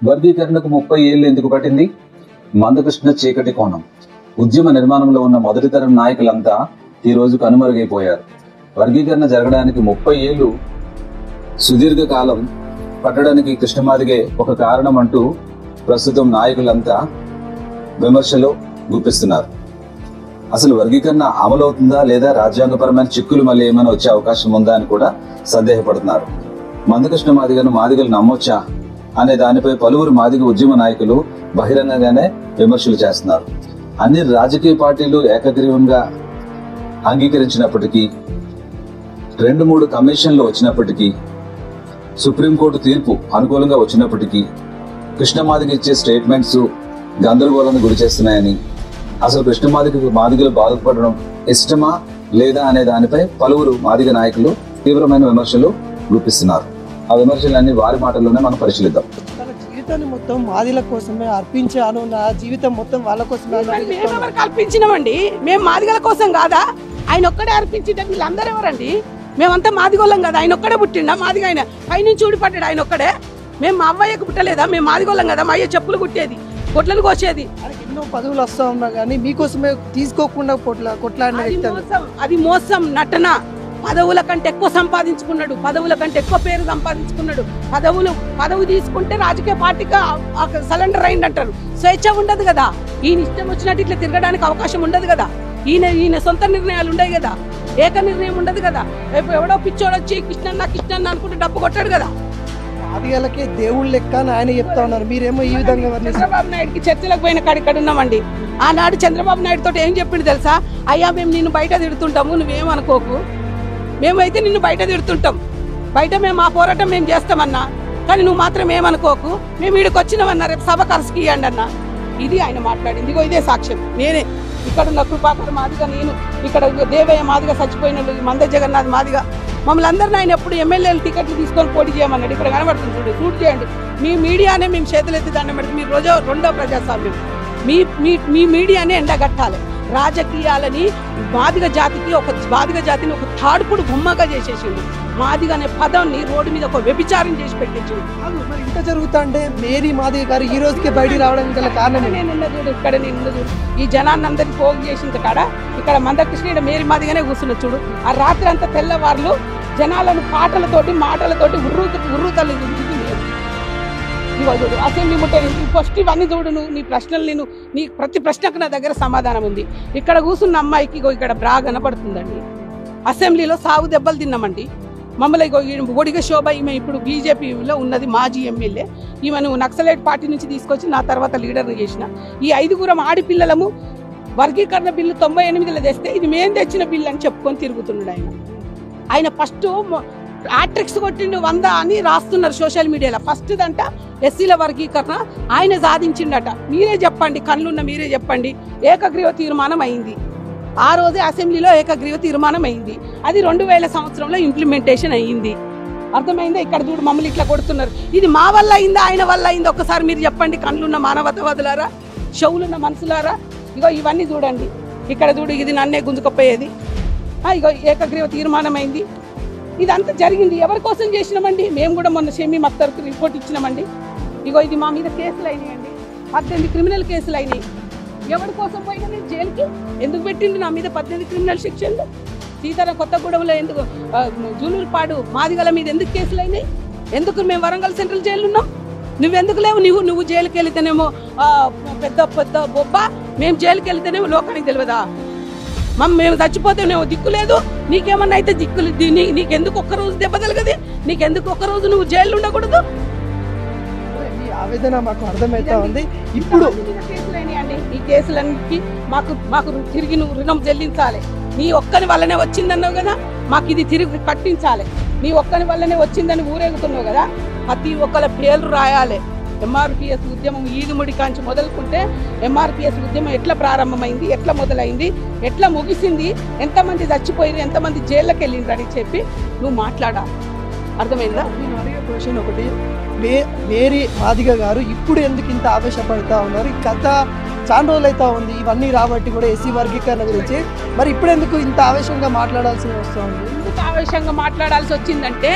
వర్గీకరణకు 30 ఏళ్లు ఎందుకు పట్టింది? మందకృష్ణ చీకటి కోణం. ఉద్యమ నిర్మాణంలో ఉన్న మొదటి తరం నాయకులంతా ఈ రోజు కనుమరుగైపోయారు. వర్గీకరణ జరగడానికి 30 ఏళ్లు సుదీర్ఘ కాలం పట్టడానికి కృష్ణమాదిగే ఒక కారణం అంటూ ప్రస్తుతం నాయకులంతా విమర్శలు గుప్పిస్తున్నారు. అసలు వర్గీకరణ అమలవుతుందా లేదా, రాజ్యాంగపరమైన చిక్కులు మళ్ళీ ఏమైనా వచ్చే అవకాశం ఉందా అని కూడా సందేహపడుతున్నారు. మందకృష్ణ మాదిగను మాదిగలు నమ్మొచ్చా అనే దానిపై పలువురు మాదిగ ఉద్యమ నాయకులు బహిరంగంగానే విమర్శలు చేస్తున్నారు. అన్ని రాజకీయ పార్టీలు ఏకగ్రీవంగా అంగీకరించినప్పటికీ, 2-3 కమిషన్లు వచ్చినప్పటికీ, సుప్రీంకోర్టు తీర్పు అనుకూలంగా వచ్చినప్పటికీ కృష్ణమాదిగ ఇచ్చే స్టేట్మెంట్స్ గందరగోళానికి గురి చేస్తున్నాయని, అసలు మాదిగలు బాధపడడం ఇష్టమా లేదా అనే దానిపై పలువురు మాదిగ నాయకులు తీవ్రమైన విమర్శలు గుప్పిస్తున్నారు. ఆ విమర్శలన్నీ వారి మాటల్లోనే మనం పరిశీలిద్దాం. తన జీవితాన్ని మొత్తం మాదిల కోసమే అర్పించాను, నా జీవితం మొత్తం వాళ్ళ కోసమే అర్పించినామండి. మేము మాదిగల కోసం కాదా? ఆయన ఒక్కడే అర్పించింటే వీళ్ళందరూ ఎవరండి? మేమంతా మాదిగోళ్ళం కదా. ఆయన ఒక్కడే పుట్టిండా మాదిగ? ఆయన పైనుంచి ఊడిపడ్డాడు ఆయన ఒక్కడే. మేము మా అవ్వయ్యకు పుట్టలేదా? మేము మాదిగోళ్ళం కదా. మా అయ్య చెప్పులు కుట్టేది, కొట్లను కోసేది. ఆయనకి ఎన్నో పదవులు వస్తా ఉన్నా కానీ మీకోసమే తీసుకోకుండా కొట్లాడిన వ్యక్తి. అది మోసం, నటన. పదవుల కంటే ఎక్కువ సంపాదించుకున్నాడు, పదవుల కంటే ఎక్కువ పేరు సంపాదించుకున్నాడు. పదవి తీసుకుంటే రాజకీయ పార్టీగా సరెండర్ అయింది అంటారు. స్వేచ్ఛ ఉండదు కదా. ఈయన ఇష్టం వచ్చినట్టు ఇట్లా తిరగడానికి అవకాశం ఉండదు కదా. ఈయన సొంత నిర్ణయాలు ఉండవు కదా. ఏక నిర్ణయం ఉండదు కదా. ఎవడో పిచ్చోడు వచ్చి కృష్ణన్న అనుకుంటే డబ్బు కొట్టాడు కదా. మాదిగలకే దేవుళ్ళు లెక్క అని ఆయన చెప్తా ఉన్నారు. మీరేమో ఈ విధంగా చంద్రబాబు నాయుడుకి చర్చలకు పోయిన కాడిక్కడ ఉన్నామండి. ఆనాడు చంద్రబాబు నాయుడు తోటి ఏం చెప్పిండు తెలుసా? అయ్యా మేము నిన్ను బయట తిడుతుంటాము, నువ్వేమనుకోకు. మేమైతే నిన్ను బయట తిడుతుంటాం, బయట మేము ఆ పోరాటం మేము చేస్తామన్నా, కానీ నువ్వు మాత్రం ఏమనుకోకు, మేము వీడికి వచ్చినామన్నా, రేపు సభ కలిసికి ఇవ్వండి అన్న. ఇది ఆయన మాట్లాడింది. ఇదే సాక్ష్యం. నేనే ఇక్కడ ఉన్న కృపాకర్ మాదిగ, నేను ఇక్కడ దేవయ్య మాదిగ, చచ్చిపోయిన మంద జగన్నాథ్ మాదిగ, మమ్మల్ని అందరినీ ఆయన ఎప్పుడు ఎమ్మెల్యేలు టికెట్లు తీసుకొని పోటీ చేయమన్నాడు. ఇక్కడ కనబడుతుంది, షూట్ చేయండి. మీ మీడియానే మేము చేతులెత్తి దండం పెడితే మీరు రెండో ప్రజాస్వామ్యం. మీ మీడియానే ఎండగట్టాలి. రాజకీయాలని మాదిగ జాతిని ఒక తాడుపుడు బొమ్మగా చేసేసిండు. మాదిగ అనే పదాన్ని రోడ్డు మీద ఒక వ్యభిచారం చేసి పెట్టించిండు. మరి ఇంత జరుగుతా అంటే మేరీ మాదిగ గారు ఈ రోజుకి బయటికి రావడం గల కారణం నేను చూడు ఈ జనాన్ని అందరినీ పోగు చేసిన కాడ ఇక్కడ మందకృష్ణ మేరీ మాదిగానే కూర్చున్న చూడు. ఆ రాత్రి అంతా తెల్లవారులు జనాలను పాటలతోటి మాటలతోటి ఉర్రు తల్లి చూడు. అసెంబ్లీ ముట్టని ఫస్ట్ ఇవన్నీ చూడు. నువ్వు నీ ప్రశ్నలు నీ ప్రతి ప్రశ్నకు నా దగ్గర సమాధానం ఉంది. ఇక్కడ కూర్చున్న అమ్మాయికి ఇక్కడ బ్రా కనపడుతుందండి. అసెంబ్లీలో సాగు దెబ్బలు తిన్నామండి. మమ్మల్ని ఒడిగ శోభ, ఈమె ఇప్పుడు బీజేపీలో ఉన్నది, మాజీ ఎమ్మెల్యే. ఈమెను నక్సలైట్ పార్టీ నుంచి తీసుకొచ్చి నా తర్వాత లీడర్ని చేసిన. ఈ 5 ఆడపిల్లలము వర్గీకరణ బిల్లు 98లో తెస్తే ఇది మేము తెచ్చిన బిల్లు అని చెప్పుకొని తిరుగుతున్నాడు ఆయన. ఫస్ట్ ఆట్రిక్స్ కొట్టిండు 100 అని రాస్తున్నారు సోషల్ మీడియాలో. ఫస్ట్ దంట ఎస్సీల వర్గీకరణ ఆయన సాధించిండట. మీరే చెప్పండి, కళ్ళున్న మీరే చెప్పండి. ఏకగ్రీవ తీర్మానం అయింది. ఆ రోజే అసెంబ్లీలో ఏకగ్రీవ తీర్మానం అయింది. అది 2000 సంవత్సరంలో ఇంప్లిమెంటేషన్ అయ్యింది. అర్థమైందా? ఇక్కడ చూడు మమ్మల్ని ఇట్లా కొడుతున్నారు. ఇది మా వల్ల అయిందా ఆయన వల్ల అయిందా? ఒక్కసారి మీరు చెప్పండి. కళ్ళున్న మానవతావాదులారా, చెవులున్న మనసులారా, ఇవన్నీ చూడండి. ఇక్కడ చూడు, ఇది నన్నే గుంజుకపోయేది. ఏకగ్రీవ తీర్మానం అయింది. ఇదంతా జరిగింది ఎవరి కోసం చేసినామండి? మేము కూడా మొన్న షమీమ్ అఖ్తర్కు రిపోర్ట్ ఇచ్చినామండి. ఇది మా మీద కేసులు అయినాయండి. 18 క్రిమినల్ కేసులు అయినాయి. ఎవరి కోసం పోయినా నేను జైలుకి ఎందుకు పెట్టిండు? నా మీద 18 క్రిమినల్ శిక్షలు. సీతారాం కొత్తగూడెంలో ఎందుకు, జూలూరుపాడు మాదిగల మీద ఎందుకు కేసులు అయినాయి? ఎందుకు మేము వరంగల్ సెంట్రల్ జైలు ఉన్నాం? నువ్వెందుకు లేవు? నువ్వు జైలుకి వెళితేనేమో పెద్ద పెద్ద బొబ్బ, మేము జైలుకి వెళితేనేమో లోకానికి తెలియదా? మేము చచ్చిపోతేనేమో దిక్కు లేదు. నీకేమన్నా అయితే దిక్కులు. నీకెందుకు ఒక్కరోజు దెబ్బ తగలదు? నీకెందుకు ఒక్కరోజు నువ్వు జైలు ఉండకూడదు? ఆవేదన మాకు అర్థమవుతా ఉంది. ఇప్పుడు ఈ కేసులన్నిటికీ మాకు తిరిగి నువ్వు రుణం చెల్లించాలి. నీ ఒక్కని వల్లనే వచ్చిందన్నావు కదా, మాకు ఇది తిరిగి కట్టించాలి. నీ ఒక్కని వల్లనే వచ్చిందని ఊరేగుతున్నావు కదా, ప్రతి ఒక్కరి పేర్లు రాయాలి. ఎంఆర్పిఎస్ ఉద్యమం ఈదుముడి కాంచి మొదలుకుంటే ఎంఆర్పిఎస్ ఉద్యమం ఎట్లా ప్రారంభమైంది, ఎట్లా మొదలైంది, ఎట్లా ముగిసింది, ఎంతమంది చచ్చిపోయారు, ఎంతమంది జైళ్ళకి వెళ్ళిండ్రు అని చెప్పి నువ్వు మాట్లాడాలి. అర్థమైందా? నేను అడిగే క్వశ్చన్ ఒకటి, మేరీ మాదిగ గారు ఇప్పుడు ఎందుకు ఇంత ఆవేశపడతా ఉన్నారు? కథ చాలా రోజులు అవుతా ఉంది ఇవన్నీ రాబట్టి కూడా ఎస్సీ వర్గీకరణ గురించి. మరి ఇప్పుడు ఎందుకు ఇంత ఆవేశంగా మాట్లాడాల్సి వస్తుంది? ఎందుకు ఆవేశంగా మాట్లాడాల్సి వచ్చిందంటే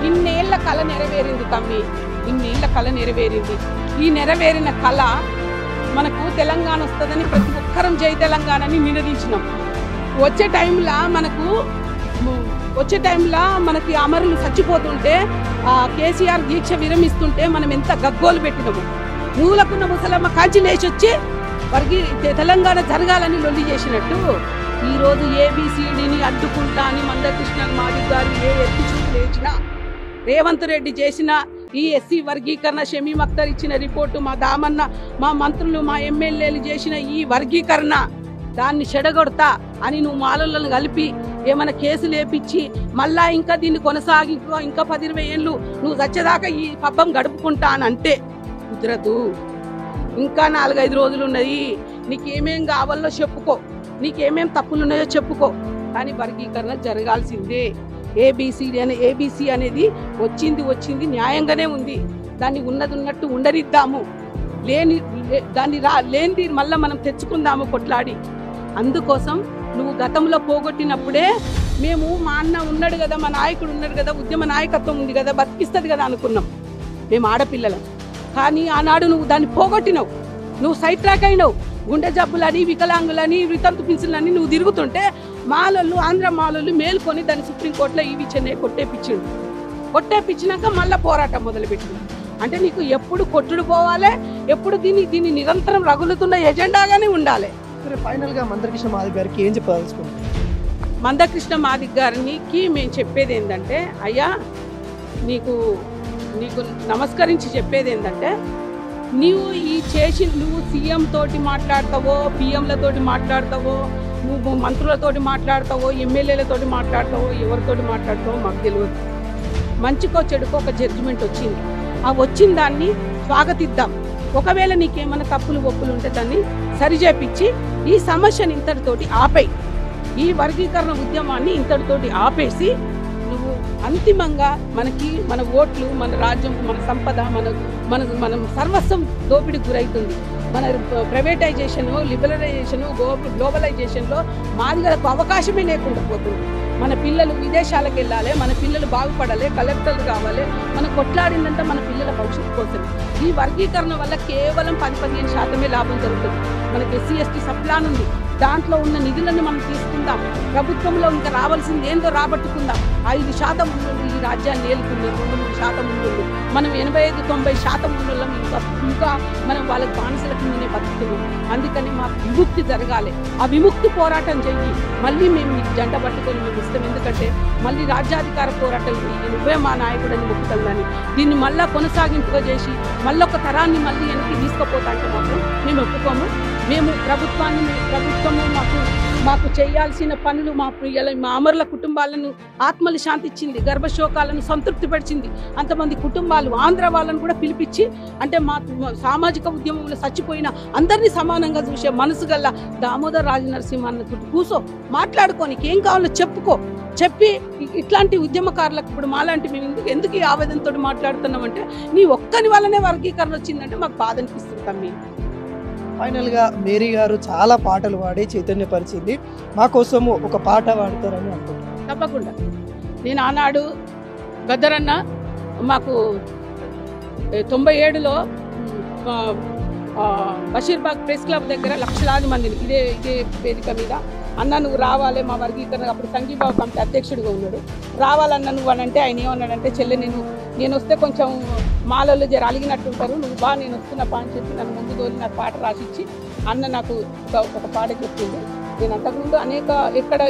ఇన్నేళ్ల కళ నెరవేరింది తమ్మి. ఇన్నేళ్ల కళ నెరవేరింది. ఈ నెరవేరిన కళ మనకు తెలంగాణ వస్తుందని ప్రతి ఒక్కరం జై తెలంగాణ అని నినదించినాం. వచ్చే టైంలో మనకి అమరులు చచ్చిపోతుంటే కేసీఆర్ దీక్ష విరమిస్తుంటే మనం ఎంత గగ్గోలు పెట్టినాము. మూలకున్న ముసలమ్మ కాంచి లేచి వచ్చి వారికి తెలంగాణ జరగాలని లొల్లి చేసినట్టు ఈరోజు ఏబిసిడిని అడ్డుకుంటా అని మందకృష్ణ మాదిగ గారు ఏ ఎత్తి చూపు లేచినా, రేవంత్ రెడ్డి చేసిన ఈ ఎస్సీ వర్గీకరణ, షమీమ్ అఖ్తర్ ఇచ్చిన రిపోర్టు, మా దామన్న, మా మంత్రులు, మా ఎమ్మెల్యేలు చేసిన ఈ వర్గీకరణ దాన్ని చెడగొడతా అని నువ్వు మాలలను కలిపి ఏమైనా కేసులు వేపించి మళ్ళా ఇంకా దీన్ని కొనసాగి ఇంకా 10-20 ఏళ్ళు నువ్వు చచ్చేదాకా ఈ పబ్బం గడుపుకుంటా అని అంటే కుదరదు. ఇంకా 4-5 రోజులు ఉన్నాయి. నీకేమేం కావాలో చెప్పుకో, నీకేమేం తప్పులున్నాయో చెప్పుకో, కానీ వర్గీకరణ జరగాల్సిందే. ఏబిసి అనేది వచ్చింది న్యాయంగానే ఉంది. దాన్ని ఉన్నట్టు ఉండనిద్దాము, లేనిది మళ్ళీ మనం తెచ్చుకుందాము కొట్లాడి. అందుకోసం నువ్వు గతంలో పోగొట్టినప్పుడే మేము మా అన్న ఉన్నాడు కదా, మా నాయకుడు ఉన్నాడు కదా, ఉద్యమ నాయకత్వం ఉంది కదా, బతికిస్తుంది కదా అనుకున్నాం మేము ఆడపిల్లలం. కానీ ఆనాడు నువ్వు దాన్ని పోగొట్టినావు. నువ్వు సైడ్ ట్రాక్ అయినావు. గుండె జబ్బులని, వికలాంగులని, వితంతు పింఛన్లని నువ్వు తిరుగుతుంటే మాలలు, ఆంధ్ర మాలలు మేల్కొని దాన్ని సుప్రీంకోర్టులో ఈవి చెన్నై కొట్టేపించినాక మళ్ళీ పోరాటం మొదలుపెట్టింది. అంటే నీకు ఎప్పుడు కొట్టుడు పోవాలి, ఎప్పుడు దీన్ని నిరంతరం రగులుతున్న ఎజెండాగానే ఉండాలి. ఫైనల్గా మందకృష్ణ మాదిగ గారికి ఏం చెప్పదలుచుకుంటారు? మందకృష్ణ మాదిగ గారికి మేము చెప్పేది ఏంటంటే, అయ్యా నీకు నమస్కరించి చెప్పేది ఏంటంటే, నువ్వు సీఎం తోటి మాట్లాడతావో, పిఎంలతోటి మాట్లాడతావో, నువ్వు మంత్రులతోటి మాట్లాడతావో, ఎమ్మెల్యేలతోటి మాట్లాడతావో, ఎవరితోటి మాట్లాడతావో మాకు తెలియదు. మంచికో చెడుకో ఒక జడ్జిమెంట్ వచ్చింది. ఆ వచ్చిన దాన్ని స్వాగతిద్దాం. ఒకవేళ నీకేమైనా తప్పులు ఒప్పులు ఉంటే దాన్ని సరిచేపించి ఈ సమస్యను ఇంతటితోటి ఆపేయి. ఈ వర్గీకరణ ఉద్యమాన్ని ఇంతటితోటి ఆపేసి నువ్వు అంతిమంగా మన ఓట్లు, మన రాజ్యం, మన సంపద, మనం సర్వస్వం దోపిడికి గురవుతుంది. మన ప్రైవేటైజేషన్, లిబరలైజేషన్, గ్లోబలైజేషన్లో మాదిగలకు అవకాశమే లేకుండా పోతుంది. మన పిల్లలు విదేశాలకు వెళ్ళాలి, మన పిల్లలు బాగుపడాలి, కలెక్టర్లు కావాలి. మనం కొట్లాడిందంటే మన పిల్లల భవిష్యత్తు కోసం. ఈ వర్గీకరణ వల్ల కేవలం 10-15% లాభం జరుగుతుంది. మనకి ఎస్సీ ఎస్టీ సప్లాన్ ఉంది, దాంట్లో ఉన్న నిధులను మనం తీసుకుందాం. ప్రభుత్వంలో ఇంకా రావాల్సింది ఏందో రాబట్టుకుందాం. 5% ఉన్నోళ్ళు ఈ రాజ్యాన్ని ఏలుతుంది, 2-3% ఉన్నోళ్ళు. మనం 85-90% ఉన్నోళ్ళం ఇంకా మనం వాళ్ళకి బానిసల కిందనే బతుకుతున్నాం. అందుకని మాకు విముక్తి జరగాలి. ఆ విముక్తి పోరాటం చెయ్యి. మళ్ళీ మేము నీకు జంట పట్టుకొని మేము ఇస్తాం. ఎందుకంటే మళ్ళీ రాజ్యాధికార పోరాటం నువ్వే మా నాయకుడని మొక్కుతాం. కానీ దీన్ని మళ్ళా కొనసాగింపుగా చేసి మళ్ళొక తరాన్ని మళ్ళీ వెనక్కి తీసుకుపోతా అంటే మాత్రం మేము ఒప్పుకోము. మేము ప్రభుత్వము మాకు చేయాల్సిన పనులు మా అమరుల కుటుంబాలను ఆత్మలు శాంతిచ్చింది, గర్భశోకాలను సంతృప్తి పరిచింది. అంతమంది కుటుంబాలు ఆంధ్ర వాళ్ళను కూడా పిలిపించి, అంటే మా సామాజిక ఉద్యమంలో చచ్చిపోయిన అందరినీ సమానంగా చూసే మనసు గల్ల దామోదర్ రాజనరసింహన్న తోటి కూసో మాట్లాడుకొని ఏం కావాలో చెప్పి ఇట్లాంటి ఉద్యమకారులకు ఇప్పుడు మాలాంటి మేము ఎందుకు ఈ ఆవేదనతో మాట్లాడుతున్నామంటే, నీ ఒక్కని వల్లనే వర్గీకరణ వచ్చిందంటే మాకు బాధ అనిపిస్తుంది తమ్మి. ఫైనల్గా మేరీ గారు చాలా పాటలు పాడి చైతన్యపరిచింది. మా కోసము ఒక పాట పాడతారని అనుకుంటున్నాను. తప్పకుండా. నేను ఆనాడు గద్దరన్న మాకు 97లో బషీర్బాగ్ ప్రెస్ క్లబ్ దగ్గర లక్షలాది మందిని ఇదే వేదిక మీద, అన్న నువ్వు రావాలి మా వర్గీకరణ, అప్పుడు సంఘీభావ కమిటీ అధ్యక్షుడిగా ఉన్నాడు, రావాలన్న నువ్వు అని అంటే ఆయన ఏమన్నాడంటే, చెల్లె నేను వస్తే కొంచెం మాలల్లో జర అలిగినట్టుంటారు, నువ్వు నేను వస్తున్నప్పా అని చెప్పి నన్ను ముందు తోలి నాకు పాట రాసిచ్చి అన్న నాకు ఒక పాట చెప్పింది. నేను అంతకుముందు అనేక ఎక్కడ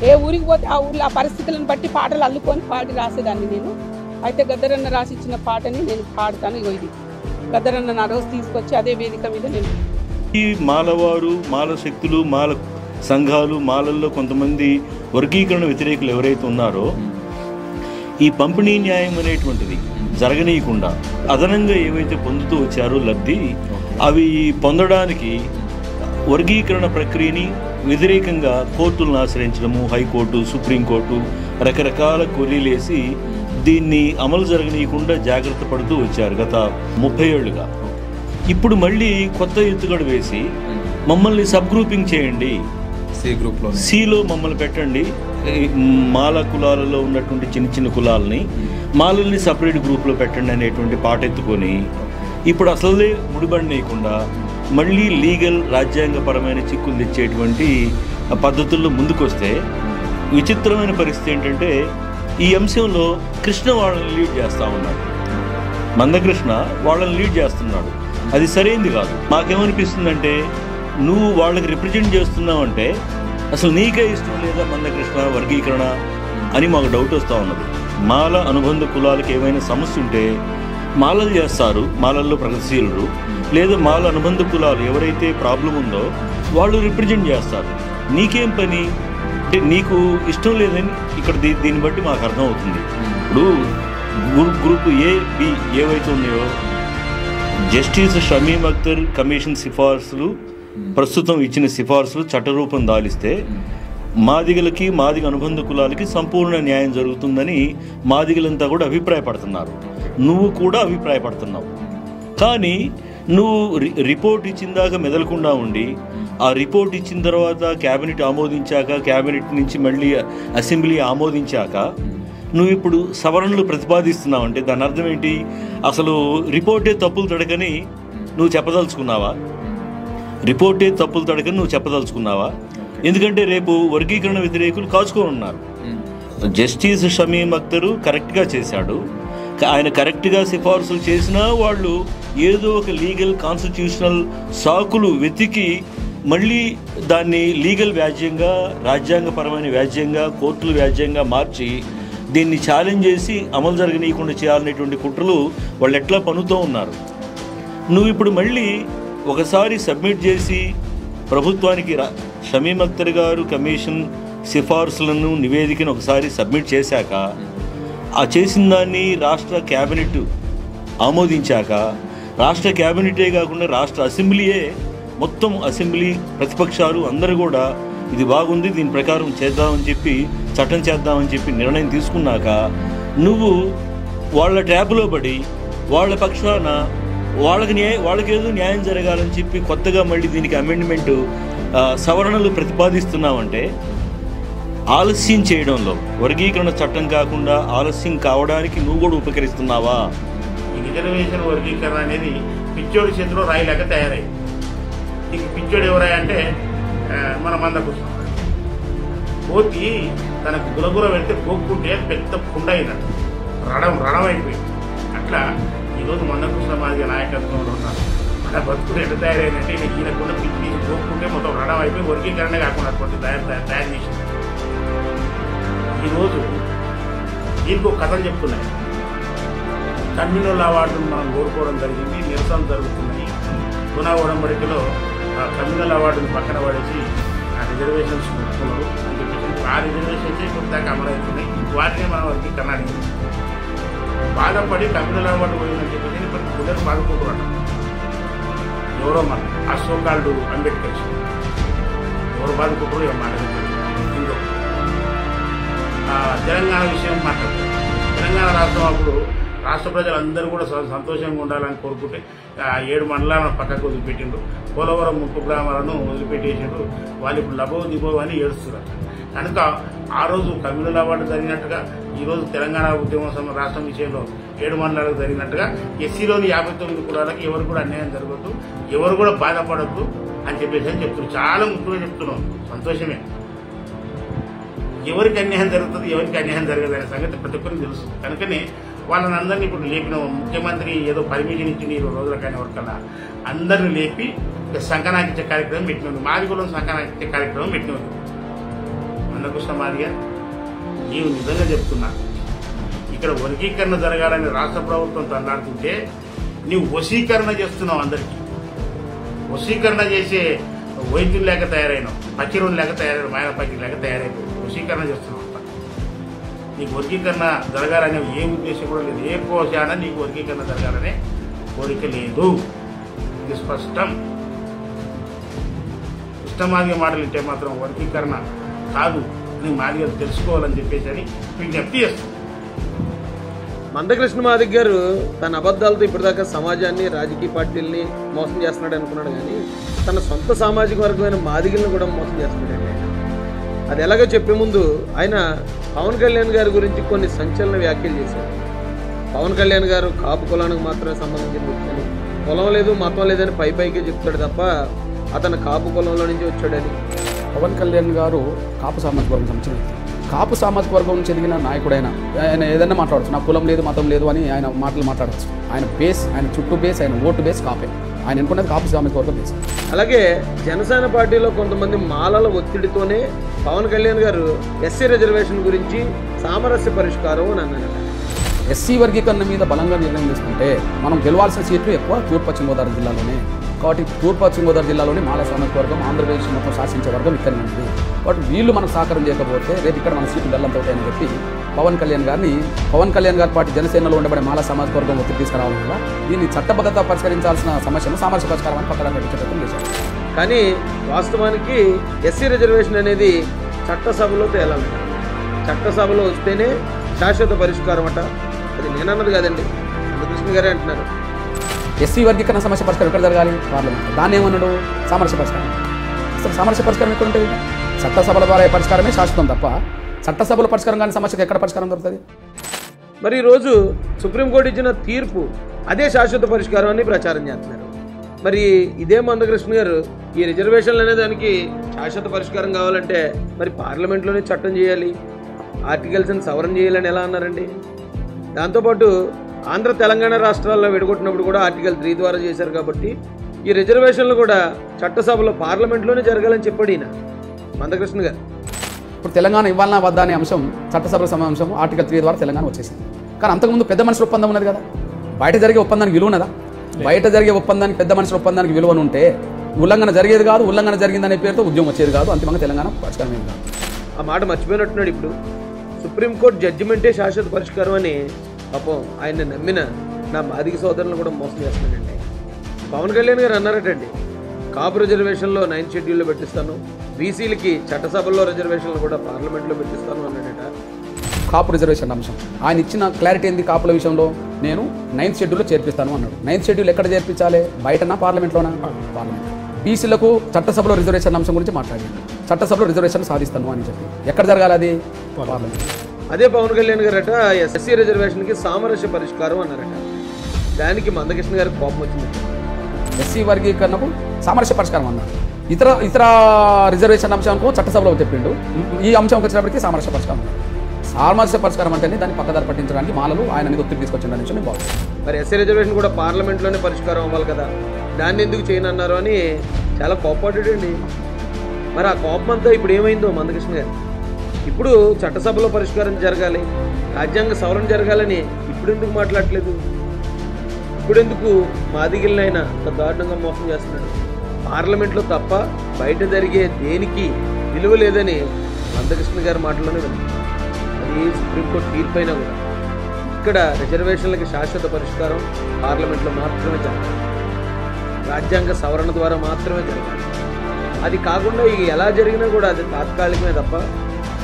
ఏ ఊరికి పోతే ఆ ఊరిలో ఆ పరిస్థితులను బట్టి పాటలు అల్లుకొని పాడి రాసేదాన్ని నేను. అయితే గద్దరన్న రాసిచ్చిన పాటని నేను పాడతాను. ఇగో ఇది గద్దరన్న నా రోజు తీసుకొచ్చి అదే వేదిక మీద నేను. ఈ మాలవారు, మాల శక్తులు, మాల సంఘాలు, మాలల్లో కొంతమంది వర్గీకరణ వ్యతిరేకులు ఎవరైతే ఉన్నారో ఈ పంపిణీ న్యాయం అనేటువంటిది జరగనీయకుండా అదనంగా ఏవైతే పొందుతూ వచ్చారో లబ్ధి, అవి పొందడానికి వర్గీకరణ ప్రక్రియని వ్యతిరేకంగా కోర్టులను ఆశ్రయించడము, హైకోర్టు, సుప్రీంకోర్టు రకరకాల కొర్రీలేసి దీన్ని అమలు జరగనీయకుండా జాగ్రత్త పడుతూ వచ్చారు గత 30 ఏళ్లుగా. ఇప్పుడు మళ్ళీ కొత్త ఎత్తుగడ వేసి మమ్మల్ని సబ్ గ్రూపింగ్ చేయండి, సిలో మమ్మల్ని పెట్టండి, మాల కులాలలో ఉన్నటువంటి చిన్న చిన్న కులాలని మాలల్ని సపరేట్ గ్రూప్లో పెట్టండి అనేటువంటి పాట ఎత్తుకొని ఇప్పుడు అసలే ముడిపడనేయకుండా మళ్ళీ లీగల్ రాజ్యాంగపరమైన చిక్కులు తెచ్చేటువంటి పద్ధతుల్లో ముందుకొస్తే విచిత్రమైన పరిస్థితి ఏంటంటే ఈ అంశంలో కృష్ణ వాళ్ళని లీడ్ చేస్తూ ఉన్నాడు, మందకృష్ణ వాళ్ళని లీడ్ చేస్తున్నాడు. అది సరైంది కాదు. మాకేమనిపిస్తుందంటే నువ్వు వాళ్ళకి రిప్రజెంట్ చేస్తున్నావు అంటే అసలు నీకే ఇష్టం లేదా మందకృష్ణ వర్గీకరణ అని మాకు డౌట్ వస్తూ ఉన్నది. మాల అనుబంధ కులాలకు ఏమైనా సమస్య ఉంటే మాలలు చేస్తారు, మాలల్లో ప్రగతిశీలుడు, లేదా మాల అనుబంధ కులాలు ఎవరైతే ప్రాబ్లం ఉందో వాళ్ళు రిప్రజెంట్ చేస్తారు. నీకేం పని అంటే నీకు ఇష్టం లేదని ఇక్కడ దీన్ని బట్టి మాకు అర్థమవుతుంది. ఇప్పుడు గ్రూప్ ఏ బి ఏవైతే ఉన్నాయో జస్టిస్ షమీమ్ అఖ్తర్ కమిషన్ సిఫార్సులు ప్రస్తుతం ఇచ్చిన సిఫార్సులు చట్టరూపం దాలిస్తే మాదిగలకి మాదిగ అనుబంధ కులాలకి సంపూర్ణ న్యాయం జరుగుతుందని మాదిగలంతా కూడా అభిప్రాయపడుతున్నారు. నువ్వు కూడా అభిప్రాయపడుతున్నావు. కానీ నువ్వు రిపోర్ట్ ఇచ్చిన దాకా మెదలకుండా ఉండి ఆ రిపోర్ట్ ఇచ్చిన తర్వాత క్యాబినెట్ ఆమోదించాక క్యాబినెట్ నుంచి మళ్ళీ అసెంబ్లీ ఆమోదించాక నువ్వు ఇప్పుడు సవరణలు ప్రతిపాదిస్తున్నావు అంటే దాని అర్థం ఏంటి? అసలు రిపోర్టే తప్పులు తడకని నువ్వు చెప్పదలుచుకున్నావా? రిపోర్టే తప్పులు తడకని నువ్వు చెప్పదలుచుకున్నావా? ఎందుకంటే రేపు వర్గీకరణ వ్యతిరేకులు కాచుకోనున్నారు. జస్టిస్ షమీమ్ అఖ్తరు కరెక్ట్గా చేశాడు. ఆయన కరెక్ట్గా సిఫార్సులు చేసినా వాళ్ళు ఏదో ఒక లీగల్ కాన్స్టిట్యూషనల్ సాకులు వెతికి మళ్ళీ దాన్ని లీగల్ వ్యాజ్యంగా రాజ్యాంగపరమైన వ్యాజ్యంగా కోర్టుల వ్యాజ్యంగా మార్చి దీన్ని ఛాలెంజ్ చేసి అమలు జరగనీయకుండా చేయాలనేటువంటి కుట్రలు వాళ్ళు ఎట్లా పనుతూ ఉన్నారు. నువ్వు ఇప్పుడు మళ్ళీ ఒకసారి సబ్మిట్ చేసి ప్రభుత్వానికి షమీమ్ అఖ్తర్ గారు కమిషన్ సిఫార్సులను నివేదికను ఒకసారి సబ్మిట్ చేశాక ఆ చేసిన దాన్ని రాష్ట్ర క్యాబినెట్ ఆమోదించాక రాష్ట్ర క్యాబినెటే కాకుండా రాష్ట్ర అసెంబ్లీయే మొత్తం అసెంబ్లీ ప్రతిపక్షాలు అందరూ కూడా ఇది బాగుంది దీని ప్రకారం చేద్దామని చెప్పి చట్టం చేద్దామని చెప్పి నిర్ణయం తీసుకున్నాక నువ్వు వాళ్ళ ట్రాప్లో పడి వాళ్ళ పక్షాన వాళ్ళకేదో న్యాయం జరగాలని చెప్పి కొత్తగా మళ్ళీ దీనికి అమెండ్మెంటు సవరణలు ప్రతిపాదిస్తున్నామంటే ఆలస్యం చేయడంలో వర్గీకరణ చట్టం కాకుండా ఆలస్యం కావడానికి నువ్వు కూడా ఉపకరిస్తున్నావా? ఈ రిజర్వేషన్ వర్గీకరణ అనేది పిచ్చోడి చేతిలో రాయిలాగా తయారై నీకు పిచ్చోడు ఎవరాయి అంటే మన మందకృష్ణ కోతి తనకు గులగుల వెళ్తే కోక్కుంటే పెద్ద కుండ అయినట్టు రణం అయిపోయింది. అట్లా ఈరోజు మందకృష్ణ మాదిగ నాయకత్వంలో ఉన్నారు. మన బతుకులు ఎట్లా తయారైనట్టే ఈయనకుండా పిచ్చి తీసి కోక్కుంటే మొత్తం రణం అయిపోయి వర్గీకరణ కాకుండా తయారు చేసింది. ఈరోజు దీనికి ఒక కథలు చెప్తున్నాయి. కమ్యూనల్ అవార్డును మనం కోరుకోవడం జరిగింది, నిరసన జరుగుతున్నాయి. పునా ఒడంబడికలో కమ్యూనల్ అవార్డుని పక్కన పడేసి ఆ రిజర్వేషన్స్ పెట్టుకున్నారు అని చెప్పేసి ఆ రిజర్వేషన్స్ ఇప్పుడు దాకా అమలవుతున్నాయి. వాటిని మనం వర్గీకరణ అడిగింది. బాధపడి కమ్యూనల్ అవార్డు పోయిందని చెప్పేసి ఇప్పుడు గుండెలు బాధపోతున్నాడు. ఎవరో మన ఆ సోకాల్డ్ అంబేద్కర్ ఎవరు బాధపోతారో ఏం మాట్లాడుతుంది. ఇంకో తెలంగాణ విషయం మాట్లాడుతుంది. తెలంగాణ రాష్ట్రం అప్పుడు రాష్ట్ర ప్రజలందరూ కూడా సంతోషంగా ఉండాలని కోరుకుంటే 7 మండలాలను పక్కకు వదిలిపెట్టిండ్రు. పోలవరం 30 గ్రామాలను వదిలిపెట్టేసిండ్రు. వాళ్ళు ఇప్పుడు లబో దిబో అని ఏడుస్తున్నారు. కనుక ఆ రోజు కమ్యూనల్ అవార్డు జరిగినట్టుగా ఈరోజు తెలంగాణ ఉద్యమ రాష్ట్రం విషయంలో 7 మండలాలకు జరిగినట్టుగా ఎస్సీలోని 59 కులాలకు ఎవరు కూడా అన్యాయం జరగద్దు, ఎవరు కూడా బాధపడద్దు అని చెప్పేసి చెప్తున్నారు. చాలా ముఖ్యంగా చెప్తున్నాం. సంతోషమే. ఎవరికి అన్యాయం జరుగుతుంది ఎవరికి అన్యాయం జరగదు అనే సంగతి ప్రతి ఒక్కరికి తెలుసు. కనుకనే వాళ్ళని అందరినీ ఇప్పుడు లేపిన ముఖ్యమంత్రి ఏదో పర్మిషన్ ఇచ్చింది 20 రోజుల కానీ వరకల్లా అందరిని లేపి సంకనాకిచ్చే కార్యక్రమం పెట్టినది. మాదిగలో సంకనాకిచ్చే కార్యక్రమం పెట్టినది. మందకృష్ణ మాదిగ నీవు నిజంగా చెప్తున్నా ఇక్కడ వర్గీకరణ జరగాలని రాష్ట్ర ప్రభుత్వం తన్నాడుతుంటే నీవు వశీకరణ చేస్తున్నావు. అందరికీ వశీకరణ చేసే వైద్యులు లేక తయారైనావు, పచ్చిరులు లేక తయారైన మాయన పచ్చిరు లేక తయారైపోయి వశీకరణ చేస్తున్నావు. నీకు వర్గీకరణ జరగాలనే ఏ ఉద్దేశం కూడా లేదు. ఏ కోశాన నీకు వర్గీకరణ జరగాలనే కోరిక లేదు. ఇది స్పష్టం. ఇష్టమాదిగ మాటలు ఇంటే మాత్రం వర్గీకరణ కాదు అని మాదిగలు తెలుసుకోవాలని చెప్పేసి అని విజ్ఞప్తి చేస్తాం. మందకృష్ణ మాదిగ గారు తన అబద్ధాలతో ఇప్పటిదాకా సమాజాన్ని రాజకీయ పార్టీల్ని మోసం చేస్తున్నాడు అనుకున్నాడు, కానీ తన సొంత సామాజిక వర్గమైన మాదిగలను కూడా మోసం చేస్తున్నాడు. అది ఎలాగో చెప్పే ముందు ఆయన పవన్ కళ్యాణ్ గారి గురించి కొన్ని సంచలన వ్యాఖ్యలు చేశారు. పవన్ కళ్యాణ్ గారు కాపు కులానికి మాత్రమే సంబంధించిన వ్యక్తి, కులం లేదు మతం లేదని పైకి చెప్తాడు తప్ప అతను కాపు కులంలో నుంచి వచ్చాడని. పవన్ కళ్యాణ్ గారు కాపు సామాజిక వర్గం సంబంధించిన కాపు సామాజిక వర్గం చెందిన నాయకుడైన ఆయన ఏదైనా మాట్లాడచ్చు, నా కులం లేదు మతం లేదు అని ఆయన మాటలు మాట్లాడచ్చు. ఆయన బేస్, ఆయన చుట్టూ బేస్, ఆయన ఓటు బేస్ కాపే. ఆయన అనుకున్నది కాపు సామాజిక వర్గం బేస్. అలాగే జనసేన పార్టీలో కొంతమంది మాలల ఒత్తిడితోనే పవన్ కళ్యాణ్ గారు ఎస్సీ రిజర్వేషన్ గురించి సామరస్య పరిష్కారం అని అన్నారు. ఎస్సీ వర్గీకరణ మీద బలంగా నిర్ణయం తీసుకుంటే మనం గెలవాల్సిన సీట్లు ఎక్కువ తూర్పు పశ్చిమ గోదావరి జిల్లాలోనే. కాబట్టి తూర్పు పశ్చిమ గోదావరి జిల్లాలోని మాల సామాజిక వర్గం ఆంధ్రప్రదేశ్ మొత్తం శాసించే వర్గం ఇక్కడ ఉంది. కాబట్టి వీళ్ళు మనకు సహకారం చేయకపోతే రేపు ఇక్కడ మన సీట్లు గల్లంతవుతాయని చెప్పి పవన్ కళ్యాణ్ గారి పార్టీ జనసేనలో ఉండబడే మాల సామాజిక వర్గం ఒత్తిడి తీసుకురావడం వల్ల దీన్ని చట్టబద్ధత పరిష్కరించాల్సిన సమస్యను సామరస్య పరిష్కారం పక్కన పెట్టడం చేశారు. కానీ వాస్తవానికి ఎస్సీ రిజర్వేషన్ అనేది చట్టసభలో తేలాలి. చట్టసభలో వస్తేనే శాశ్వత పరిష్కారం అట. అది నేనన్నది కాదండి, కృష్ణ గారే అంటున్నారు. ఎస్సీ వర్గీకరణ సమస్య పరిష్కారం ఎక్కడ జరగాలి? పార్లమెంట్. దాన్ని ఏమన్నాడు? సామరస్య పరిష్కారం. అసలు సామరస్య పరిష్కారం ఎక్కడ ఉంటుంది? చట్టసభల ద్వారా పరిష్కారమే శాశ్వతం తప్ప చట్టసభల పరిష్కారం కానీ సమస్యకు ఎక్కడ పరిష్కారం దొరుకుతుంది? మరి ఈరోజు సుప్రీంకోర్టు ఇచ్చిన తీర్పు అదే శాశ్వత పరిష్కారం అని ప్రచారం చేస్తున్నారు. మరి ఇదే మందకృష్ణ గారు ఈ రిజర్వేషన్లు అనే దానికి శాశ్వత పరిష్కారం కావాలంటే మరి పార్లమెంట్లోనే చట్టం చేయాలి, ఆర్టికల్స్ని సవరణ చేయాలని ఎలా అన్నారండి? దాంతోపాటు ఆంధ్ర తెలంగాణ రాష్ట్రాల్లో విడగొట్టినప్పుడు కూడా ఆర్టికల్ 3 ద్వారా చేశారు. కాబట్టి ఈ రిజర్వేషన్లు కూడా చట్టసభలో పార్లమెంట్లోనే జరగాలని చెప్పాడు ఈయన మందకృష్ణ గారు. ఇప్పుడు తెలంగాణ ఇవ్వాలన్నా వద్దా అనే అంశం చట్టసభల సమావేశం ఆర్టికల్ 3 ద్వారా తెలంగాణ వచ్చేసింది. కానీ అంతకుముందు పెద్ద మనుషుల ఒప్పందం ఉన్నది కదా. బయట జరిగే ఒప్పందానికి విలువ ఉన్నదా? బయట జరిగే ఒప్పందానికి పెద్ద మనుషుల ఒప్పందానికి విలువను ఉంటే ఉల్లంఘన జరిగేది కాదు, ఉల్లంఘన జరిగిందనే పేరుతో ఉద్యమం వచ్చేది కాదు, అంతిమంగా తెలంగాణ పరిష్కారం ఏం కాదు. ఆ మాట మర్చిపోయినట్టున్నాడు. ఇప్పుడు సుప్రీంకోర్టు జడ్జిమెంటే శాశ్వత పరిష్కారం అని పాపం ఆయన నమ్మిన నా మాదిగ సోదరులను కూడా మోసం చేస్తున్నాడండి. పవన్ కళ్యాణ్ గారు అన్నారటండి, కాపు రిజర్వేషన్లో 9th షెడ్యూల్లో పెట్టిస్తాను, బీసీలకి చట్టసభల్లో రిజర్వేషన్లు కూడా పార్లమెంట్లో పెట్టిస్తాను అన్నాడట. కాపు రిజర్వేషన్ అంశం ఆయన ఇచ్చిన క్లారిటీ ఏంది? కాపుల విషయంలో నేను 9th షెడ్యూల్లో చేర్పిస్తాను అన్నాడు. 9th షెడ్యూల్ ఎక్కడ చేర్పించాలి? బయటనా పార్లమెంట్లోనా? పార్లమెంట్. బీసీలకు చట్టసభలో రిజర్వేషన్ అంశం గురించి మాట్లాడింది. చట్టసభలో రిజర్వేషన్ సాధిస్తాను అని చెప్పి ఎక్కడ జరగాలి? అది పార్లమెంట్. అదే పవన్ కళ్యాణ్ గారట ఎస్సీ రిజర్వేషన్కి సామరస్య పరిష్కారం అన్నారట. దానికి మందకృష్ణ గారికి కోపం వచ్చింది. ఎస్సీ వర్గీకరణకు సామరస్య పరిష్కారం అన్నాడు. ఇతర రిజర్వేషన్ అంశానికి చట్టసభలో చెప్పిండు. ఈ అంశంకి వచ్చినప్పటికీ సామరస్య పరిష్కారం అన్నాడు. సామరస్య పరిష్కారం అంటేనే దాన్ని పక్కదారి పట్టించడానికి మాలలు ఆయన మీద ఒత్తిడి తీసుకొచ్చిన నుంచి నేను భావిస్తాను. మరి ఎస్సీ రిజర్వేషన్ కూడా పార్లమెంట్లోనే పరిష్కారం అవ్వాలి కదా, దాన్ని ఎందుకు చేయనన్నారు అని చాలా కోపపడ్డాడండి. మరి ఆ కోపం అంతా ఇప్పుడు ఏమైందో మందకృష్ణ గారు. ఇప్పుడు చట్టసభలో పరిష్కారం జరగాలి, రాజ్యాంగ సవరణ జరగాలని ఇప్పుడు ఎందుకు మాట్లాడట్లేదు? ఇప్పుడెందుకు మాదిగిలనైనా అంత దారుణంగా మోసం చేస్తున్నాడు? పార్లమెంట్లో తప్ప బయట జరిగే దేనికి విలువ లేదని మందకృష్ణ గారి మాటల్లోనే విన్నాం. అది సుప్రీంకోర్టు తీర్పైనా కూడా ఇక్కడ రిజర్వేషన్లకి శాశ్వత పరిష్కారం పార్లమెంట్లో మాత్రమే జరగాలి, రాజ్యాంగ సవరణ ద్వారా మాత్రమే జరగాలి. అది కాకుండా ఇక ఎలా జరిగినా కూడా అది తాత్కాలికమే తప్ప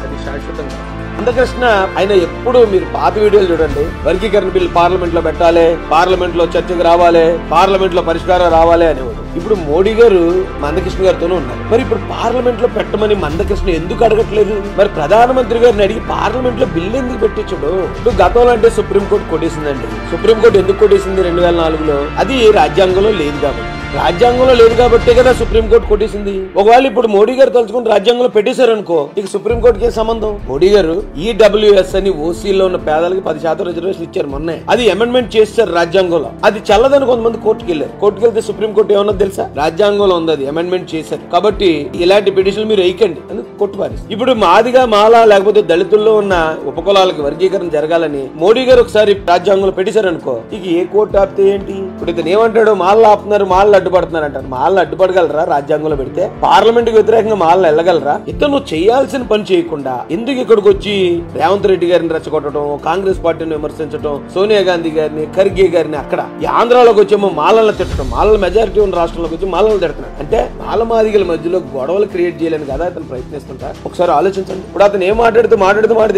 అది శాశ్వతంగా. మందకృష్ణ ఆయన ఎప్పుడు మీరు పాత వీడియోలు చూడండి, వర్గీకరణ బిల్ పార్లమెంట్ లో పెట్టాలి, పార్లమెంట్ లో చర్చకు రావాలి, పార్లమెంట్ లో పరిష్కారం రావాలి అనేవాడు. ఇప్పుడు మోడీ గారు మందకృష్ణ గారితోనే ఉన్నారు. మరి ఇప్పుడు పార్లమెంట్ లో పెట్టమని మందకృష్ణ ఎందుకు అడగట్లేదు? మరి ప్రధానమంత్రి గారిని అడిగి పార్లమెంట్ లో బిల్లు ఎందుకు పెట్టించడు? ఇప్పుడు గతంలో అంటే సుప్రీంకోర్టు కొట్టేసిందండి. సుప్రీంకోర్టు ఎందుకు కొట్టేసింది? 2004లో. అది రాజ్యాంగంలో లేదు కాబట్టి. రాజ్యాంగంలో లేదు కాబట్టే కదా సుప్రీంకోర్టు కొట్టేసింది. ఒకవేళ ఇప్పుడు మోడీ గారు తలుచుకుని రాజ్యాంగంలో పెట్టేశారనుకో, ఇక సుప్రీంకోర్టుకి ఏ సంబంధం? మోడీ గారు ఈడబ్ల్యూఎస్ అని ఓసీలో ఉన్న పేదలకి 10% రిజర్వేషన్ ఇచ్చారు మొన్నే. అది అమెండ్మెంట్ చేశారు రాజ్యాంగంలో. అది చల్లదని కొంతమంది కోర్టుకి వెళ్ళారు. కోర్టుకి వెళ్తే సుప్రీంకోర్టు ఏమన్నా తెలుసా? రాజ్యాంగంలో ఉంది, అది అమెండ్మెంట్ చేశారు కాబట్టి ఇలాంటి పిటిషన్లు మీరు వేయకండి అని కొట్టు పారేస్తారు. ఇప్పుడు మాదిగా మాల లేకపోతే దళితుల్లో ఉన్న ఉపకులాలకు వర్గీకరణ జరగాలని మోడీ గారు ఒకసారి రాజ్యాంగంలో పెట్టేశారనుకో, ఇక ఏ కోర్టు ఆపితే ఏంటి? ఇప్పుడు ఇతను ఏమంటాడు? మాలను ఆపుతున్నారు, మాలను అడ్డుపడుతున్నారు అంటారు. మాలను అడ్డుపడగలరా? రాజ్యాంగంలో పెడితే పార్లమెంట్ కి వ్యతిరేకంగా మాలను వెళ్ళగలరా? ఇతను చేయాల్సిన పని చేయకుండా ఎందుకు ఇక్కడికి వచ్చి రేవంత్ రెడ్డి గారిని రెచ్చగొట్టడం, కాంగ్రెస్ పార్టీని విమర్శించడం, సోనియా గాంధీ గారిని, ఖర్గే గారిని అక్కడ ఈ ఆంధ్రాలోకి వచ్చేమో మాలలను తిట్టడం, మాలల మెజారిటీ ఉన్న రాష్ట్రంలోకి వచ్చి మాలలను తిడుతున్నాడు. అంటే మాల మాదిగల మధ్యలో గొడవలు క్రియేట్ చేయాలని కదా అతను ప్రయత్నిస్తుంటా. ఒకసారి ఆలోచించండి. ఇప్పుడు అతను ఏం మాట్లాడుతూ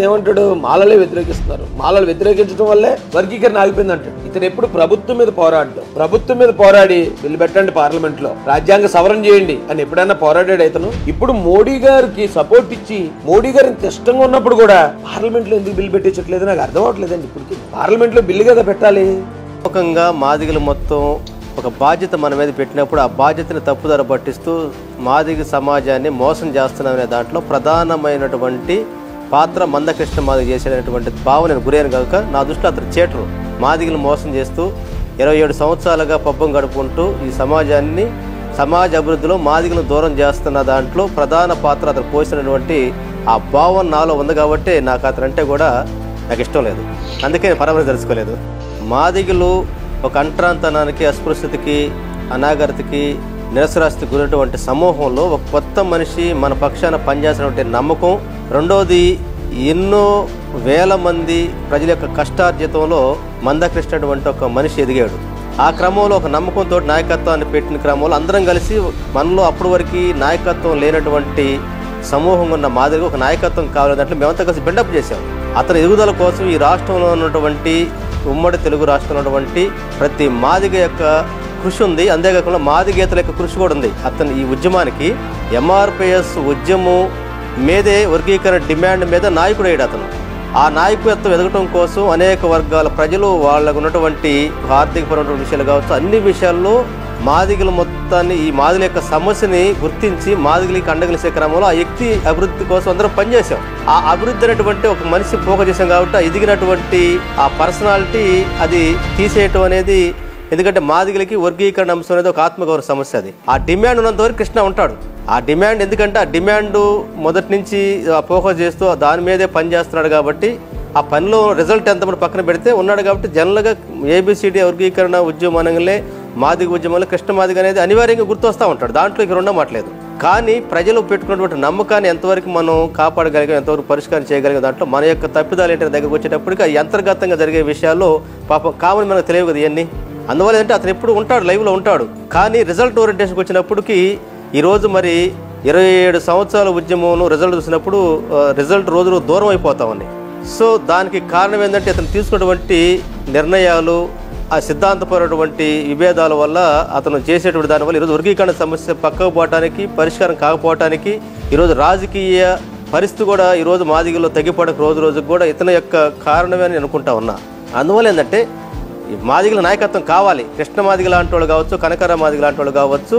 ఏమంటాడు? మాలలే వ్యతిరేకిస్తున్నారు, మాలలు వ్యతిరేకించడం వల్లే వర్గీకరణ ఆగిపోయింది అంటాడు. ఇతను ఎప్పుడు ప్రభుత్వం మీద పోరాడడం, ప్రభుత్వం మీద పోరాడి బిల్లు పెట్టండి పార్లమెంట్ లో, రాజ్యాంగ సవరణ చేయండి అని ఎప్పుడైనా పోరాడాడు ఇతను? ఇప్పుడు మోడీ గారికి సపోర్ట్ ఇచ్చి మోడీ గారు ఇంత ఇష్టంగా ఉన్నప్పుడు కూడా పార్లమెంట్ లో ఎందుకు బిల్లు పెట్టించట్లేదు నాకు అర్థం అవట్లేదండి. ఇప్పుడు పార్లమెంట్ లో బిల్లు కదా పెట్టాలి. ముఖంగా మాదిగలు మొత్తం ఒక బాధ్యత మన మీద పెట్టినప్పుడు ఆ బాధ్యతని తప్పుదారి పట్టిస్తూ మాదిగ సమాజాన్ని మోసం చేస్తున్నామనే దాంట్లో ప్రధానమైనటువంటి పాత్ర మందకృష్ణ మాదిగ చేసేటటువంటి భావన నేను గురయ్యాను కనుక నా దృష్టిలో అతను చేటరు. మాదిగలు మోసం చేస్తూ 27 సంవత్సరాలుగా పబ్బం గడుపుకుంటూ ఈ సమాజాన్ని సమాజ అభివృద్ధిలో మాదిగలను దూరం చేస్తున్న దాంట్లో ప్రధాన పాత్ర అతను పోసినటువంటి ఆ భావన నాలో ఉంది కాబట్టి నాకు అతనంటే కూడా నాకు ఇష్టం లేదు. అందుకే నేను పరమని తెలుసుకోలేదు. మాదిగలు ఒక అంటరాంతనానికి, అస్పృశ్యతకి, అనాగరితకి, నిరసరాస్తికి గురైనటువంటి సమూహంలో ఒక కొత్త మనిషి మన పక్షాన పనిచేసినటువంటి నమ్మకం. రెండోది, ఎన్నో వేల మంది ప్రజల యొక్క కష్టార్జితంలో మందకృష్ణ వంటి ఒక మనిషి ఎదిగాడు. ఆ క్రమంలో ఒక నమ్మకంతో నాయకత్వాన్ని పెట్టిన క్రమంలో అందరం కలిసి మనలో అప్పటి వరకు నాయకత్వం లేనటువంటి సమూహం ఉన్న మాదిరిగా ఒక నాయకత్వం కావాలంటే మేమంతా కలిసి బిల్డప్ చేశాం. అతని ఎదుగుదల కోసం ఈ రాష్ట్రంలో ఉన్నటువంటి ఉమ్మడి తెలుగు రాష్ట్రంలో ఉన్నటువంటి ప్రతి మాదిగ యొక్క కృషి ఉంది. అంతేకాకుండా మాదిగేతల యొక్క కృషి కూడా ఉంది. అతను ఈ ఉద్యమానికి ఎంఆర్పిఎస్ ఉద్యమం మీదే వర్గీకరణ డిమాండ్ మీద నాయకుడు అయ్యాడు అతను. ఆ నాయకత్వం ఎదగటం కోసం అనేక వర్గాల ప్రజలు వాళ్ళకు ఉన్నటువంటి ఆర్థికపరమైన విషయాలు కావచ్చు, అన్ని విషయాల్లో మాదిగల మొత్తాన్ని, ఈ మాదిగల యొక్క సమస్యని గుర్తించి మాదిగలకి అండగలిసే క్రమంలో ఆ వ్యక్తి అభివృద్ధి కోసం అందరం పనిచేసాం. ఆ అభివృద్ధి అనేటువంటి ఒక మనిషి పోక చేసాం కాబట్టి ఆ ఎదిగినటువంటి ఆ పర్సనాలిటీ అది తీసేయటం అనేది, ఎందుకంటే మాదిగలకి వర్గీకరణ అంశం అనేది ఒక ఆత్మగౌరవ సమస్య. అది ఆ డిమాండ్ ఉన్నంత వరకు కృష్ణ ఉంటాడు. ఆ డిమాండ్ ఎందుకంటే ఆ డిమాండ్ మొదటి నుంచి ఫోకస్ చేస్తూ దాని మీదే పనిచేస్తున్నాడు కాబట్టి ఆ పనిలో రిజల్ట్ ఎంతమంది పక్కన పెడితే ఉన్నాడు కాబట్టి జనరల్గా ఏబిసిడి వర్గీకరణ ఉద్యమంలో మాదిగ ఉద్యమంలో కృష్ణ మాదిగ అనేది అనివార్యంగా గుర్తొస్తూ ఉంటాడు. దాంట్లో ఇక రెండో మాట్లేదు. కానీ ప్రజలు పెట్టుకున్నటువంటి నమ్మకాన్ని ఎంతవరకు మనం కాపాడగలిగాం, ఎంతవరకు పరిష్కారం చేయగలిగాం, దాంట్లో మన యొక్క తప్పిదాలు ఏంటంటే దగ్గరకు వచ్చేటప్పటికి ఆ అంతర్గతంగా జరిగే విషయాల్లో పాపం కామన్ మనకు తెలియదు కదా ఇవన్నీ. అందువల్ల ఏంటంటే అతను ఎప్పుడు ఉంటాడు, లైవ్లో ఉంటాడు. కానీ రిజల్ట్ ఓరియంటేషన్కి వచ్చినప్పటికీ ఈరోజు మరి 27 సంవత్సరాల ఉద్యమం రిజల్ట్ చూసినప్పుడు రిజల్ట్ రోజు దూరం అయిపోతా ఉన్నాయి. సో దానికి కారణం ఏంటంటే అతను తీసుకున్నటువంటి నిర్ణయాలు, ఆ సిద్ధాంతపరమైనటువంటి విభేదాల వల్ల అతను చేసేటువంటి దానివల్ల ఈరోజు వర్గీకరణ సమస్య పక్కకు పోవటానికి, పరిష్కారం కాకపోవటానికి ఈరోజు రాజకీయ పరిస్థితి కూడా ఈరోజు మాదిగల్లో తగ్గిపోవడానికి రోజు రోజుకు కూడా ఇతని యొక్క కారణమే అని అనుకుంటా ఉన్నా. అందువల్ల ఏంటంటే మాదిగల నాయకత్వం కావాలి. కృష్ణ మాదిగ లాంటి వాళ్ళు కావచ్చు, కనకర మాదిగ లాంటి వాళ్ళు కావచ్చు,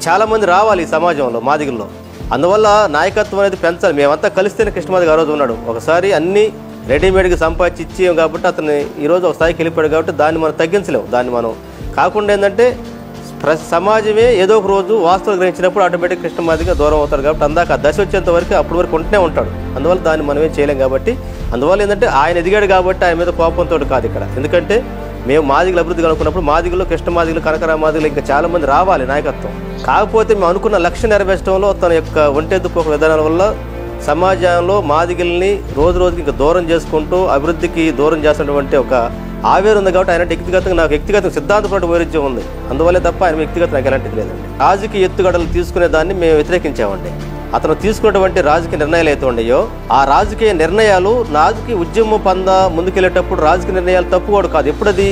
చాలామంది రావాలి ఈ సమాజంలో మాదిగల్లో. అందువల్ల నాయకత్వం అనేది పెంచాలి. మేమంతా కలిస్తేనే కృష్ణ మాదిగ ఆ రోజు ఉన్నాడు. ఒకసారి అన్నీ రెడీమేడ్గా సంపాదించి ఇచ్చేయం కాబట్టి అతను ఈరోజు ఒక స్థాయికి వెళ్ళిపోయాడు కాబట్టి దాన్ని మనం తగ్గించలేము. దాన్ని మనం కాకుండా ఏంటంటే సమాజమే ఏదో ఒక రోజు వాస్తవం గ్రహించినప్పుడు ఆటోమేటిక్ కృష్ణ మాదిగ దూరం అవుతారు కాబట్టి అందాక ఆ దశ వచ్చేంత వరకు అప్పటి వరకు ఉంటూనే ఉంటాడు. అందువల్ల దాన్ని మనమేం చేయలేం కాబట్టి అందువల్ల ఏంటంటే ఆయన ఎదిగాడు కాబట్టి ఆయన మీద కోపంతో కాదు ఇక్కడ. ఎందుకంటే మేము మాదిగలు అభివృద్ధి కనుక్కున్నప్పుడు మాదిగలు, కృష్ణ మాదిగలు, కనకర మాదిగలు ఇంకా చాలామంది రావాలి నాయకత్వం. కాకపోతే మేము అనుకున్న లక్ష్యం నెరవేర్చడంలో తన యొక్క ఒంటెద్దుపోక విధానాల వల్ల సమాజంలో మాదిగల్ని రోజు రోజుకి ఇంకా దూరం చేసుకుంటూ అభివృద్ధికి దూరం చేస్తున్నటువంటి ఒక ఆవేదన ఉంది కాబట్టి ఆయన వ్యక్తిగతంగా నాకు వ్యక్తిగతంగా సిద్ధాంతపరమైన వైరుధ్యం ఉంది. అందువల్లే తప్ప ఆయన వ్యక్తిగత నాకు ఎలాంటిది లేదండి. రాజకీయ ఎత్తుగడలు తీసుకునే దాన్ని మేము వ్యతిరేకించామండి. అతను తీసుకున్నటువంటి రాజకీయ నిర్ణయాలు అయితే ఉన్నాయో ఆ రాజకీయ నిర్ణయాలు రాజకీయ ఉద్యమ పంద ముందుకెళ్ళేటప్పుడు రాజకీయ నిర్ణయాలు తప్పు కూడా కాదు. ఎప్పుడది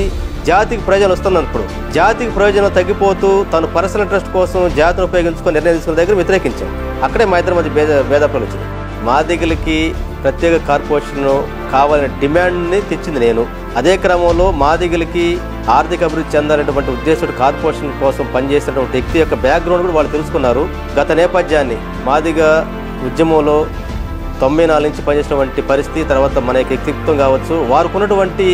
జాతికి ప్రయోజనం వస్తున్నప్పుడు, జాతికి ప్రయోజనం తగ్గిపోతూ తను పర్సనల్ ఇంట్రెస్ట్ కోసం జాతిని ఉపయోగించుకొని నిర్ణయం తీసుకున్న దగ్గర వ్యతిరేకించాం. అక్కడే మా ఇద్దరి మధ్య భేదాలు వచ్చింది. మాదిగలకి ప్రత్యేక కార్పొరేషన్ కావాలనే డిమాండ్ని తెచ్చింది నేను. అదే క్రమంలో మాదిగలకి ఆర్థిక అభివృద్ధి చెందాలనేటువంటి ఉద్దేశం కార్పొరేషన్ కోసం పనిచేసినటువంటి వ్యక్తి యొక్క బ్యాక్గ్రౌండ్ కూడా వాళ్ళు తెలుసుకున్నారు. గత నేపథ్యాన్ని మాదిగ ఉద్యమంలో 94 నుంచి పనిచేసినటువంటి పరిస్థితి, తర్వాత మన యొక్క వ్యక్తిత్వం కావచ్చు, వారికి ఉన్నటువంటి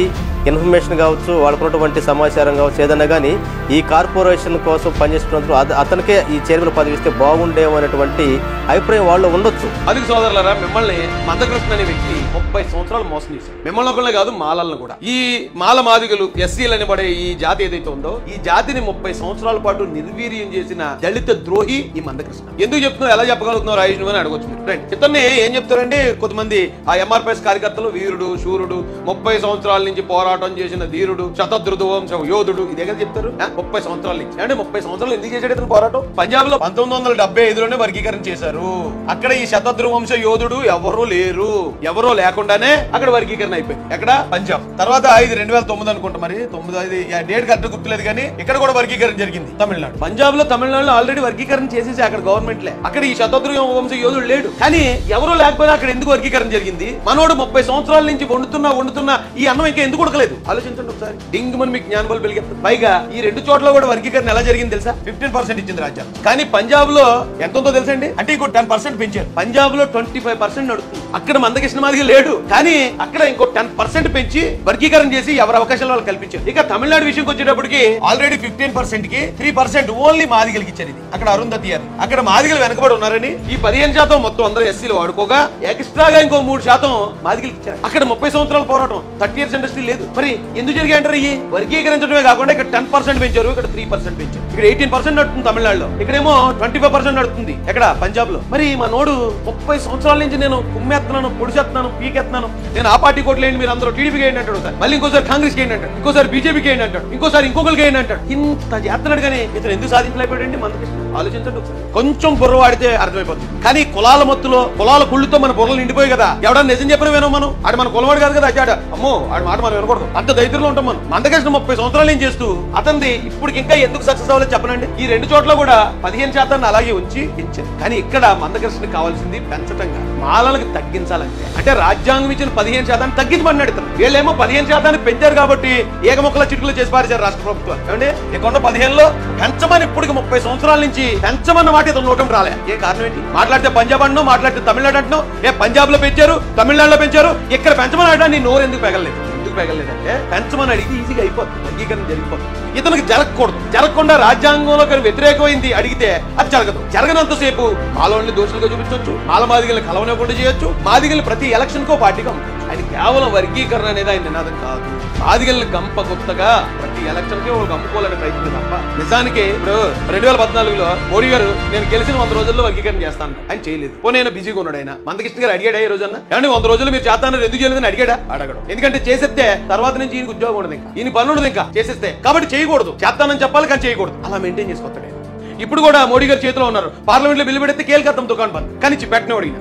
ఇన్ఫర్మేషన్ కావచ్చు, వాళ్ళకు ఉన్నటువంటి సమాచారం కావచ్చు, ఏదన్నా కానీ ఈ కార్పొరేషన్ కోసం పనిచేస్తున్నందుకు అతనికే ఈ చైర్మన్ పదవి ఇస్తే బాగుండేమో అనేటువంటి అభిప్రాయం వాళ్ళు ఉండొచ్చు. అది సోదరులారా, మిమ్మల్ని మందకృష్ణ అనే వ్యక్తి 30 సంవత్సరాలు మోసం చేశారు. మిమ్మల్ని ఒకళ్ళే కాదు, మాలలను కూడా. ఈ మాల మాదిగలు, ఎస్సీలు అనబడే ఈ జాతి ఏదైతే ఉందో ఈ జాతిని 30 సంవత్సరాల పాటు నిర్వీర్యం చేసిన దళిత ద్రోహి ఈ మందకృష్ణ. ఎందుకు చెప్తున్నారు, ఎలా చెప్పగలుగుతున్నారు రాజేష్ అని అడగొచ్చు. ఇతన్ని ఏం చెప్తారండి కొంతమంది ఆ ఎంఆర్పిఎస్ కార్యకర్తలు, వీరుడు శూరుడు 30 సంవత్సరాల నుంచి పోరాడు పోరాటం చేసిన ధీరుడు, శతద్రుత వంశం యోధుడు, ఇదే కదా చెప్తారు. 30 సంవత్సరాల నుంచి అంటే 30 సంవత్సరాలు ఎందుకు చేసాడు ఇతను పోరాటం? పంజాబ్ లో 1975లోనే వర్గీకరణ చేశారు. అక్కడ ఈ శతద్రు వంశ యోధుడు ఎవరూ లేరు. ఎవరో లేకుండానే అక్కడ వర్గీకరణ అయిపోయింది. ఎక్కడ? పంజాబ్. తర్వాత 2009 అనుకుంటా, మరి 9 డేట్ కరెక్ట్ గుర్తులేదు కానీ ఇక్కడ కూడా వర్గీకరణ జరిగింది. తమిళనాడు, పంజాబ్ లో తమిళనాడులో ఆల్రెడీ వర్గీకరణ చేసేసి అక్కడ గవర్నమెంట్ లే. అక్కడ ఈ శతద్రు వంశ యోధుడు లేడు. కానీ ఎవరో లేకపోయినా అక్కడ ఎందుకు వర్గీకరణ జరిగింది? మనోడు 30 సంవత్సరాల నుంచి వండుతున్నా ఈ అన్నం ఇంకా ఎందుకు ఉడకలేదు? ఆలోచించండి ఒకసారి. డింగ్ మన మీకు జ్ఞాన బలు పెరిగే. పైగా ఈ 2 చోట్ల కూడా వర్గీకరణ ఎలా జరిగింది తెలుసా? 15% ఇచ్చింది రాజ్యాంగం. కానీ పంజాబ్ లో ఎంత ఉందో తెలుసండి? అంటే ఇంకో 10% పెంచారు. పంజాబ్ లో 25% నడుస్తుంది. అక్కడ మందకృష్ణ మాదిగ లేడు, కానీ అక్కడ ఇంకో 10% పెంచి వర్గీకరణ చేసి ఎవరి అవకాశాలు వాళ్ళు కల్పించారు. ఇక తమిళనాడు విషయంకి వచ్చేటప్పటికి ఆల్రెడీ 15% కి 3% ఓన్లీ మాదిగలకి ఇచ్చారు. ఇది అక్కడ అరుంధతి అని, అక్కడ మాదిగలు వెనకబడి ఉన్నారని ఈ 15% మొత్తం అందరూ ఎస్సీలు వాడుకోగా ఎక్స్ట్రాగా ఇంకో 3% మాదిగలకి ఇచ్చారు. అక్కడ 30 సంవత్సరాల పోరాటం, 30 years ఇండస్ట్రీ లేదు. మరి ఎందుకు జరిగాయి అంటారు? ఈ వర్గీకరించడమే కాకుండా ఇక్కడ 10% పెంచారు, ఇక్కడ 3% పెంచారు. ఇక్కడ 18% నడుతుంది తమిళనాడులో, ఇక్కడేమో 25% నడుతుంది ఎక్కడ? పంజాబ్ లో. మరి మా నోడు 30 సంవత్సరాల నుంచి నేను కుమ్మెత్తున్నాను, పొడిచెత్తున్నాను, పీకెత్తున్నాను, నేను ఆ పార్టీ కోట్లేండి, మీరు అందరూ టీడీపీకి ఏంటి అంటాడు, మళ్ళీ ఇంకోసారి కాంగ్రెస్ కి ఏంటి అంటాడు, ఇంకోసారి బీజేపీకి ఏంటి అంటాడు, ఇంకోసారి ఇంకొకరికి ఏంటి అంటాడు. ఇంత చేస్తున్నాడు కానీ ఇతను ఎందుకు సాధించలేకపోయాడండి మందకృష్ణ? ఆలోచించండి ఒకసారి. కొంచెం బుర్ర వాడితే అర్థమైపోతుంది. కానీ కులాల మత్తులో, కులాల కుళ్ళుతో మన బుర్రలు నిండిపోయి కదా. ఎవడన్నా నిజం చెప్పిన వినో మనం, ఆడు మన కులవాడు కాదు కదా, అచ్చాడు అమ్మో ఆడు మాట మనం వినకూడదు, అంత దైత్యంలో ఉంటాం మనం. మందకృష్ణ 30 సంవత్సరాలు ఏం చేస్తూ అతనిది ఇప్పుడు ఇంకా ఎందుకు సక్సెస్ అవ్వలేదు చెప్పనండి. ఈ 2 చోట్ల కూడా 15% అలాగే ఉంచి ఇచ్చారు. కానీ ఇక్కడ మందకృష్ణకి కావాల్సింది పెంచటంగా, మాలలకు తగ్గించాలంటే. అంటే రాజ్యాంగం ఇచ్చిన 15% తగ్గించమన్నాడు ఇతను. వీళ్ళేమో 15% పెంచారు కాబట్టి ఏకముక్కల చిటుకులు చేసి పారేశారు రాష్ట్ర ప్రభుత్వం. ఏమంటే ఇక్కడ 15లో పెంచమని ఇప్పటికి 30 సంవత్సరాల నుంచి పెంచమన్న మాట ఇతను నోటం రాలే. ఏ కారణం ఏంటి? మాట్లాడితే పంజాబ్ అంటున్నావు, మాట్లాడితే తమిళనాడు అంటున్నావు. పంజాబ్ లో పెంచారు, తమిళనాడులో పెంచారు, ఇక్కడ పెంచమని అడ్డా నీ నోరు ఎందుకు పెగలేదు? ఎందుకు పెగలేదంటే పెంచమని అడిగి ఈజీగా అయిపోతుంది, వర్గీకరణ జరిగిపోతుంది. ఇతనికి జరగకూడదు. జరగకుండా రాజ్యాంగంలో కానీ వ్యతిరేకమైంది అడిగితే అది జరగదు. జరగనంతసేపు మాలోని దోషులుగా చూపించవచ్చు, మాల మాదిగల్ని కలవనివ్వకుండా చేయొచ్చు, మాదిగల్ని ప్రతి ఎలక్షన్ కో పార్టీగా ఆయన కేవలం వర్గీకరణ అనేది ఆయన నినాదం కాదు. మాదిగల్ని గంప కొత్తగా ప్రతి ఎలక్షన్ కి వాళ్ళు అమ్ముకోవాలని ప్రయత్నం తప్ప. నిజానికి ఇప్పుడు 2014లో మోడీ గారు నేను గెలిచిన 100 రోజుల్లో వర్గీకరణ చేస్తాను, ఆయన చేయలేదు. పోనీ ఆయన బిజీగా ఉన్నాడు. ఆయన మందకృష్ణ గారు అడిగాడా ఈ రోజన్నా? ఏమంటే 100 రోజులు మీరు చేస్తానని ఎందుకు చేయలేదని అడిగాడా? అడగడం. ఎందుకంటే చేసేస్తే తర్వాత నుంచి ఈయనకు ఉద్యోగం ఉండదు, ఇంకా ఈయన పని ఉండదు ఇంకా చేసేస్తే. కాబట్టి చేయకూడదు, చేస్తానని చెప్పాలి కానీ చేయకూడదు. అలా మెయింటైన్ చేసుకొస్తాడు. ఇప్పుడు కూడా మోడీ గారు చేతిలో ఉన్నారు. పార్లమెంట్ లో బిల్లు పెడితే కేల్కత్తం దుకాణం బంద్, కానీ పెట్టినవాడు ఈయన.